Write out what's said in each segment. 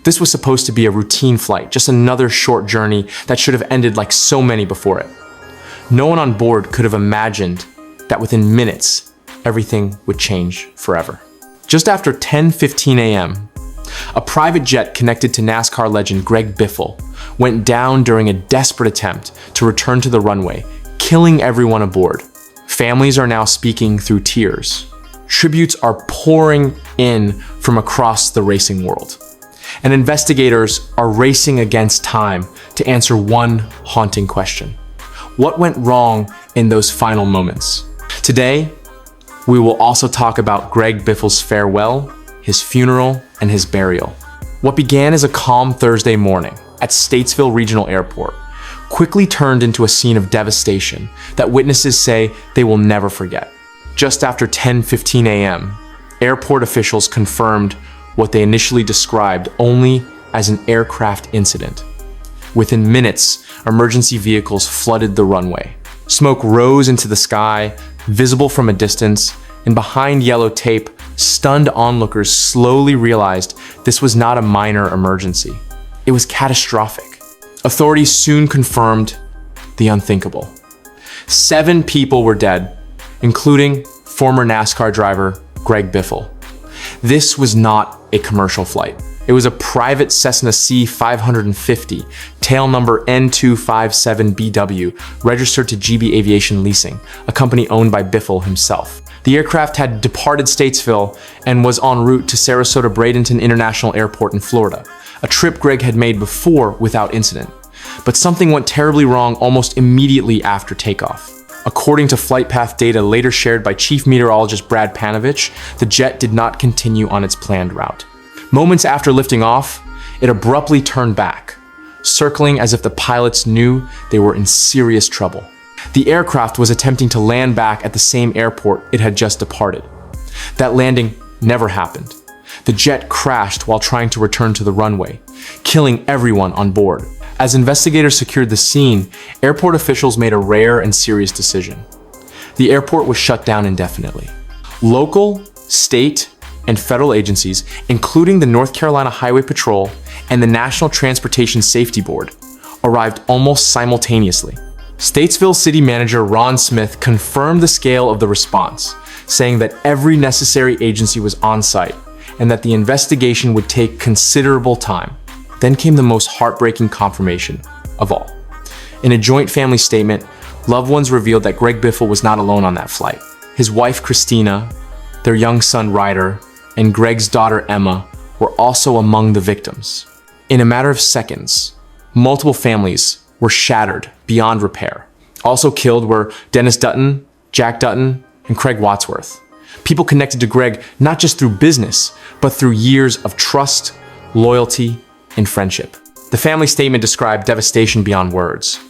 This was supposed to be a routine flight, just another short journey that should have ended like so many before it. No one on board could have imagined that within minutes, everything would change forever. Just after 10:15 a.m., a private jet connected to NASCAR legend Greg Biffle went down during a desperate attempt to return to the runway, killing everyone aboard. Families are now speaking through tears. Tributes are pouring in from across the racing world. And investigators are racing against time to answer one haunting question. What went wrong in those final moments? Today, we will also talk about Greg Biffle's farewell, his funeral, and his burial. What began as a calm Thursday morning at Statesville Regional Airport quickly turned into a scene of devastation that witnesses say they will never forget. Just after 10:15 a.m., airport officials confirmed what they initially described only as an aircraft incident. Within minutes, emergency vehicles flooded the runway. Smoke rose into the sky, visible from a distance, and behind yellow tape, stunned onlookers slowly realized this was not a minor emergency. It was catastrophic. Authorities soon confirmed the unthinkable. 7 people were dead, including former NASCAR driver Greg Biffle. This was not a commercial flight. It was a private Cessna C550, tail number N257BW, registered to GB Aviation Leasing, a company owned by Biffle himself. The aircraft had departed Statesville and was en route to Sarasota-Bradenton International Airport in Florida, a trip Greg had made before without incident. But something went terribly wrong almost immediately after takeoff. According to flight path data later shared by Chief Meteorologist Brad Panovich, the jet did not continue on its planned route. Moments after lifting off, it abruptly turned back, circling as if the pilots knew they were in serious trouble. The aircraft was attempting to land back at the same airport it had just departed. That landing never happened. The jet crashed while trying to return to the runway, killing everyone on board. As investigators secured the scene, airport officials made a rare and serious decision. The airport was shut down indefinitely. Local, state, and federal agencies, including the North Carolina Highway Patrol and the National Transportation Safety Board, arrived almost simultaneously. Statesville City Manager Ron Smith confirmed the scale of the response, saying that every necessary agency was on site and that the investigation would take considerable time. Then came the most heartbreaking confirmation of all. In a joint family statement, loved ones revealed that Greg Biffle was not alone on that flight. His wife, Christina, their young son, Ryder, and Greg's daughter, Emma, were also among the victims. In a matter of seconds, multiple families were shattered beyond repair. Also killed were Dennis Dutton, Jack Dutton, and Craig Wadsworth. People connected to Greg not just through business, but through years of trust, loyalty, and friendship. The family statement described devastation beyond words.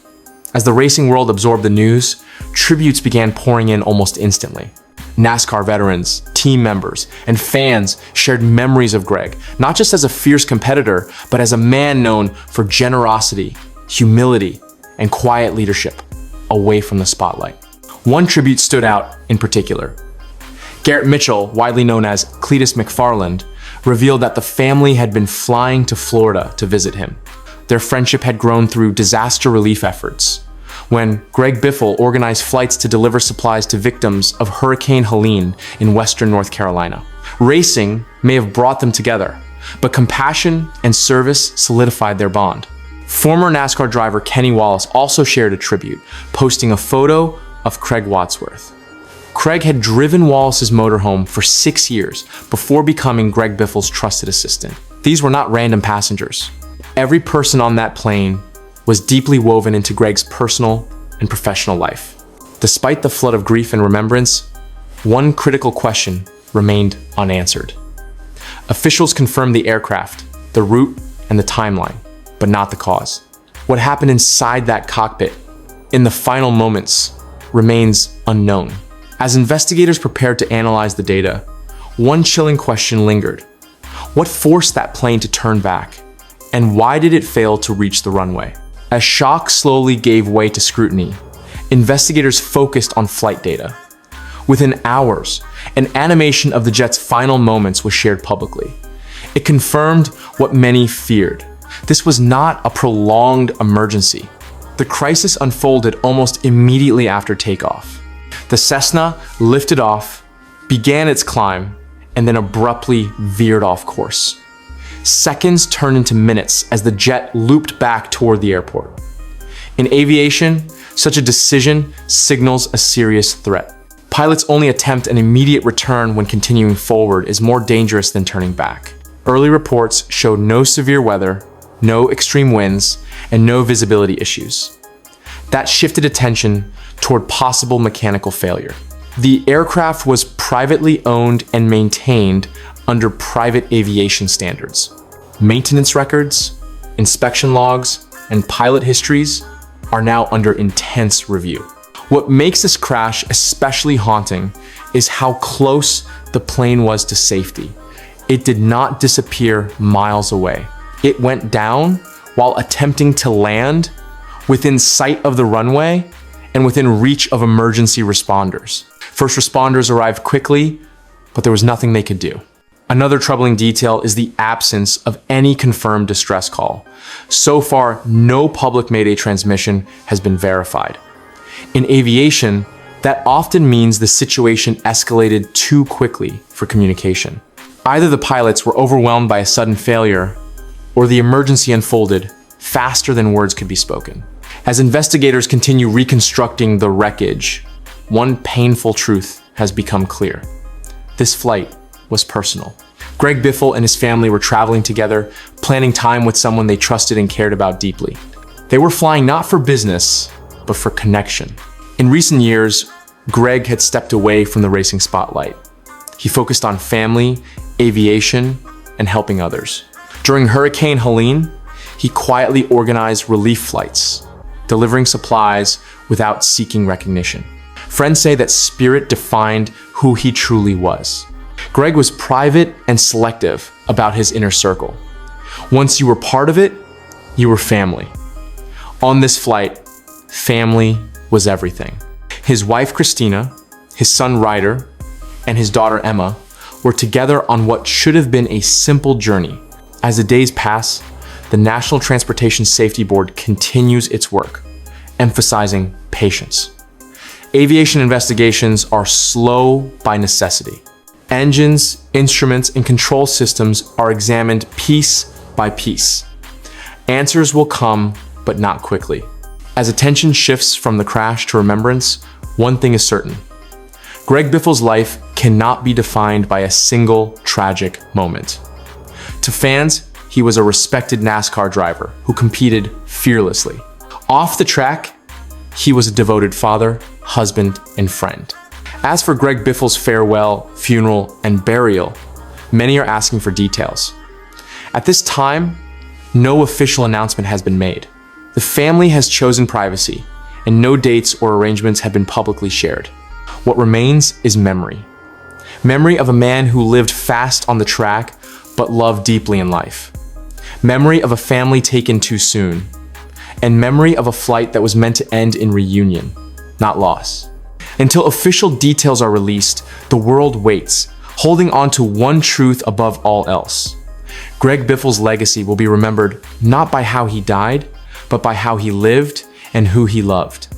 As the racing world absorbed the news, tributes began pouring in almost instantly. NASCAR veterans, team members, and fans shared memories of Greg, not just as a fierce competitor, but as a man known for generosity, humility, and quiet leadership away from the spotlight. One tribute stood out in particular. Garrett Mitchell, widely known as Cletus McFarland, revealed that the family had been flying to Florida to visit him. Their friendship had grown through disaster relief efforts. When Greg Biffle organized flights to deliver supplies to victims of Hurricane Helene in western North Carolina. Racing may have brought them together, but compassion and service solidified their bond. Former NASCAR driver Kenny Wallace also shared a tribute, posting a photo of Craig Wadsworth. Craig had driven Wallace's motorhome for 6 years before becoming Greg Biffle's trusted assistant. These were not random passengers. Every person on that plane was deeply woven into Greg's personal and professional life. Despite the flood of grief and remembrance, one critical question remained unanswered. Officials confirmed the aircraft, the route, and the timeline, but not the cause. What happened inside that cockpit in the final moments remains unknown. As investigators prepared to analyze the data, one chilling question lingered. What forced that plane to turn back? And why did it fail to reach the runway? As shock slowly gave way to scrutiny, investigators focused on flight data. Within hours, an animation of the jet's final moments was shared publicly. It confirmed what many feared. This was not a prolonged emergency. The crisis unfolded almost immediately after takeoff. The Cessna lifted off, began its climb, and then abruptly veered off course. Seconds turned into minutes as the jet looped back toward the airport. In aviation, such a decision signals a serious threat. Pilots only attempt an immediate return when continuing forward is more dangerous than turning back. Early reports showed no severe weather, no extreme winds, and no visibility issues. That shifted attention toward possible mechanical failure. The aircraft was privately owned and maintained under private aviation standards. Maintenance records, inspection logs, and pilot histories are now under intense review. What makes this crash especially haunting is how close the plane was to safety. It did not disappear miles away. It went down while attempting to land within sight of the runway and within reach of emergency responders. First responders arrived quickly, but there was nothing they could do. Another troubling detail is the absence of any confirmed distress call. So far, no public Mayday transmission has been verified. In aviation, that often means the situation escalated too quickly for communication. Either the pilots were overwhelmed by a sudden failure, or the emergency unfolded faster than words could be spoken. As investigators continue reconstructing the wreckage, one painful truth has become clear. This flight was personal. Greg Biffle and his family were traveling together, planning time with someone they trusted and cared about deeply. They were flying not for business, but for connection. In recent years, Greg had stepped away from the racing spotlight. He focused on family, aviation, and helping others. During Hurricane Helene, he quietly organized relief flights, delivering supplies without seeking recognition. Friends say that spirit defined who he truly was. Greg was private and selective about his inner circle. Once you were part of it, you were family. On this flight, family was everything. His wife, Christina, his son, Ryder, and his daughter, Emma, were together on what should have been a simple journey. As the days pass, the National Transportation Safety Board continues its work, emphasizing patience. Aviation investigations are slow by necessity. Engines, instruments, and control systems are examined piece by piece. Answers will come, but not quickly. As attention shifts from the crash to remembrance, one thing is certain. Greg Biffle's life cannot be defined by a single tragic moment. To fans, he was a respected NASCAR driver who competed fearlessly. Off the track, he was a devoted father, husband, and friend. As for Greg Biffle's farewell, funeral, and burial, many are asking for details. At this time, no official announcement has been made. The family has chosen privacy, and no dates or arrangements have been publicly shared. What remains is memory. Memory of a man who lived fast on the track, but loved deeply in life. Memory of a family taken too soon. And memory of a flight that was meant to end in reunion, not loss. Until official details are released, the world waits, holding on to one truth above all else. Greg Biffle's legacy will be remembered not by how he died, but by how he lived and who he loved.